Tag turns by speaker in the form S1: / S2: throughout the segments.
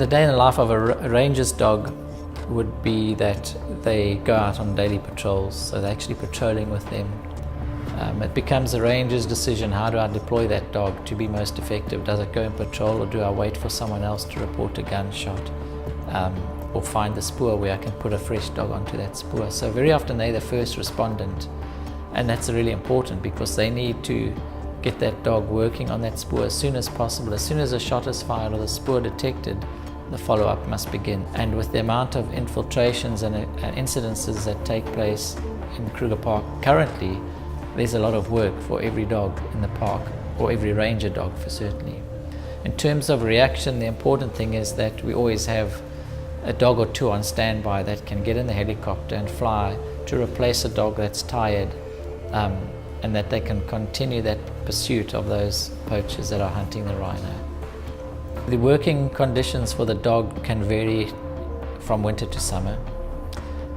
S1: The day in the life of a ranger's dog would be that they go out on daily patrols, so they're actually patrolling with them. It becomes a ranger's decision, how do I deploy that dog to be most effective? Does it go in patrol, or do I wait for someone else to report a gunshot? Or find the spoor where I can put a fresh dog onto that spoor. So very often they're the first respondent, and that's really important because they need to get that dog working on that spoor as soon as possible. As soon as a shot is fired or the spoor detected, the follow-up must begin. And with the amount of infiltrations and incidences that take place in Kruger Park currently, there's a lot of work for every dog in the park, or every ranger dog for certainly. In terms of reaction, the important thing is that we always have a dog or two on standby that can get in the helicopter and fly to replace a dog that's tired, and that they can continue that pursuit of those poachers that are hunting the rhino. The working conditions for the dog can vary from winter to summer.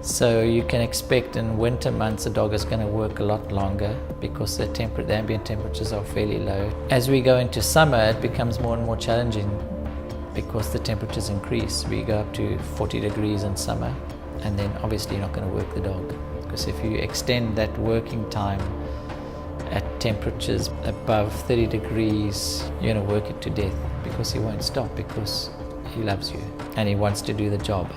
S1: So you can expect in winter months a dog is going to work a lot longer because the ambient temperatures are fairly low. As we go into summer, it becomes more and more challenging because the temperatures increase. We go up to 40 degrees in summer, and then obviously you're not going to work the dog, because if you extend that working time at temperatures above 30 degrees, you're going to work it to death, because he won't stop, because he loves you and he wants to do the job.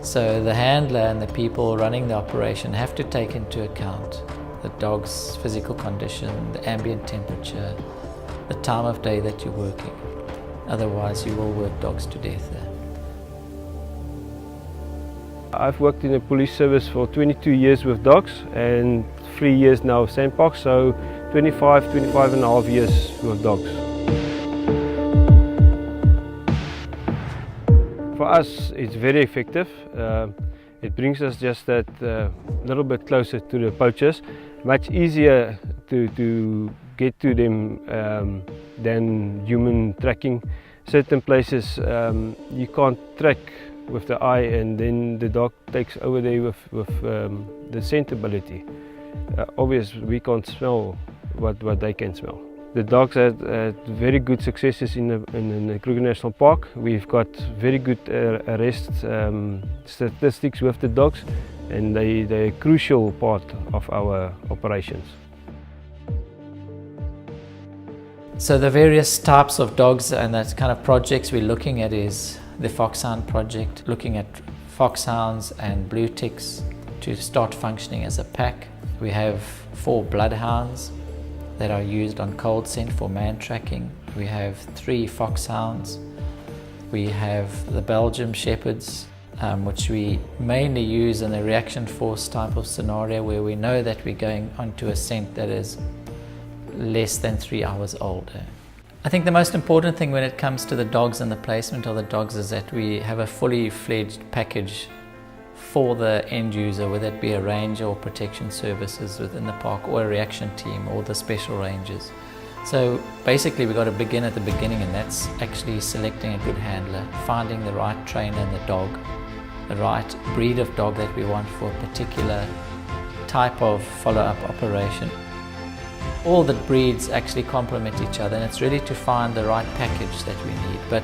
S1: So the handler and the people running the operation have to take into account the dog's physical condition, the ambient temperature, the time of day that you're working. Otherwise you will work dogs to death.
S2: I've worked in the police service for 22 years with dogs and 3 years now with sandbox, so 25 and a half years with dogs. For us, it's very effective. It brings us just that little bit closer to the poachers. Much easier to get to them than human tracking. Certain places you can't track with the eye, and then the dog takes over there with the scent ability. Obviously, we can't smell what they can smell. The dogs had very good successes in the Kruger National Park. We've got very good arrest statistics with the dogs, and they're a crucial part of our operations.
S1: So the various types of dogs and that kind of projects we're looking at is the foxhound project, looking at foxhounds and blue ticks to start functioning as a pack. We have 4 bloodhounds that are used on cold scent for man tracking. We have 3 foxhounds. We have the Belgian shepherds, which we mainly use in the reaction force type of scenario, where we know that we're going onto a scent that is less than 3 hours old. I think the most important thing when it comes to the dogs and the placement of the dogs is that we have a fully fledged package for the end user, whether it be a ranger or protection services within the park, or a reaction team, or the special rangers. So basically we've got to begin at the beginning, and that's actually selecting a good handler, finding the right trainer in the dog, the right breed of dog that we want for a particular type of follow-up operation. All the breeds actually complement each other, and it's really to find the right package that we need. But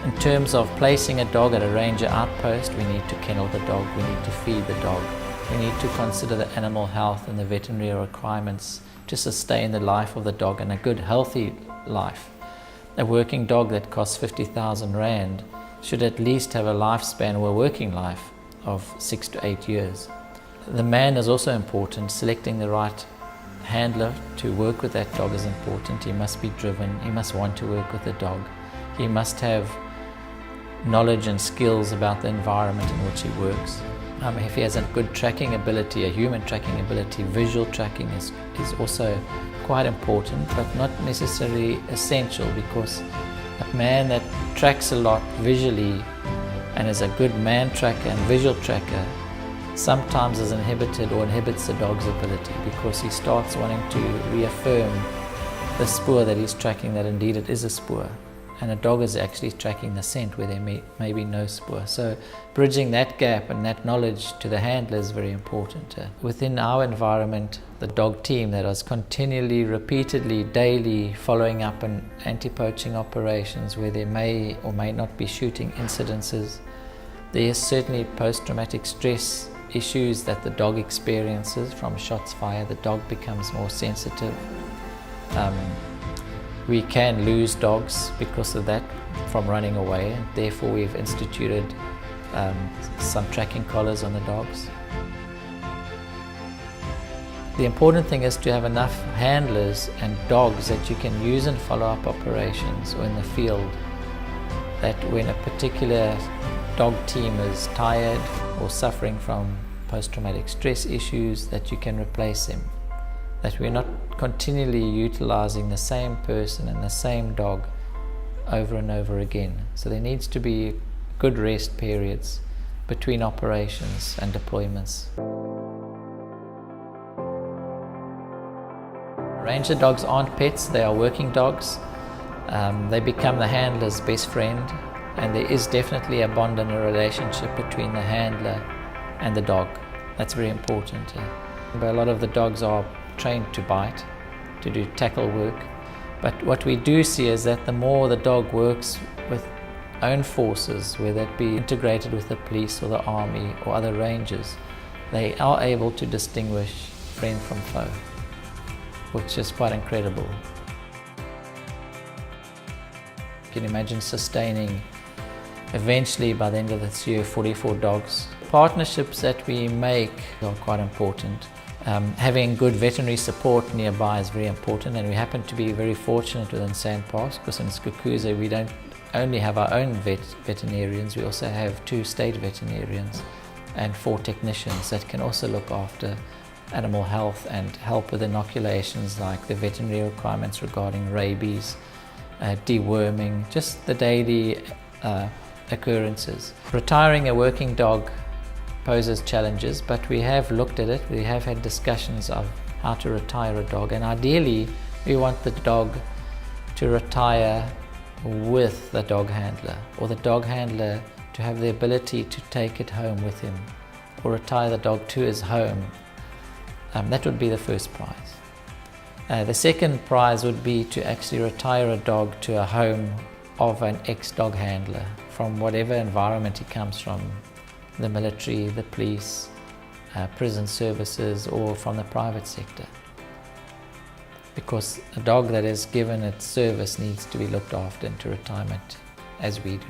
S1: in terms of placing a dog at a ranger outpost, we need to kennel the dog, we need to feed the dog, we need to consider the animal health and the veterinary requirements to sustain the life of the dog, and a good healthy life. A working dog that costs 50,000 Rand should at least have a lifespan, or a working life, of 6 to 8 years. The man is also important. Selecting the right handler to work with that dog is important. He must be driven, he must want to work with the dog, he must have knowledge and skills about the environment in which he works. If he has a good tracking ability, a human tracking ability, visual tracking is also quite important, but not necessarily essential, because a man that tracks a lot visually and is a good man tracker and visual tracker sometimes is inhibited or inhibits the dog's ability, because he starts wanting to reaffirm the spoor that he's tracking, that indeed it is a spoor. and a dog is actually tracking the scent where there may be no spoor. So bridging that gap and that knowledge to the handler is very important. Within our environment, the dog team that is continually, repeatedly, daily following up on anti-poaching operations where there may or may not be shooting incidences. There is certainly post-traumatic stress issues that the dog experiences from shots fired. The dog becomes more sensitive. We can lose dogs because of that from running away, and therefore we've instituted some tracking collars on the dogs. The important thing is to have enough handlers and dogs that you can use in follow-up operations or in the field, that when a particular dog team is tired or suffering from post-traumatic stress issues, that you can replace them. That we're not continually utilizing the same person and the same dog over and over again. So there needs to be good rest periods between operations and deployments. Ranger dogs aren't pets, they are working dogs. They become the handler's best friend, and there is definitely a bond and a relationship between the handler and the dog. That's very important. But a lot of the dogs are trained to bite, to do tackle work. But what we do see is that the more the dog works with own forces, whether it be integrated with the police or the army or other rangers, they are able to distinguish friend from foe, which is quite incredible. You can imagine sustaining, eventually by the end of this year, 44 dogs. Partnerships that we make are quite important. Having good veterinary support nearby is very important, and we happen to be very fortunate within Sandparks because in Skukuza we don't only have our own veterinarians, we also have 2 state veterinarians and 4 technicians that can also look after animal health and help with inoculations like the veterinary requirements regarding rabies, deworming, just the daily occurrences. Retiring a working dog poses challenges, but we have looked at it. We have had discussions of how to retire a dog, and ideally we want the dog to retire with the dog handler, or the dog handler to have the ability to take it home with him, or retire the dog to his home. That would be the first prize. The second prize would be to actually retire a dog to a home of an ex-dog handler from whatever environment he comes from, the military, the police, prison services, or from the private sector. Because a dog that is given its service needs to be looked after into retirement, as we do.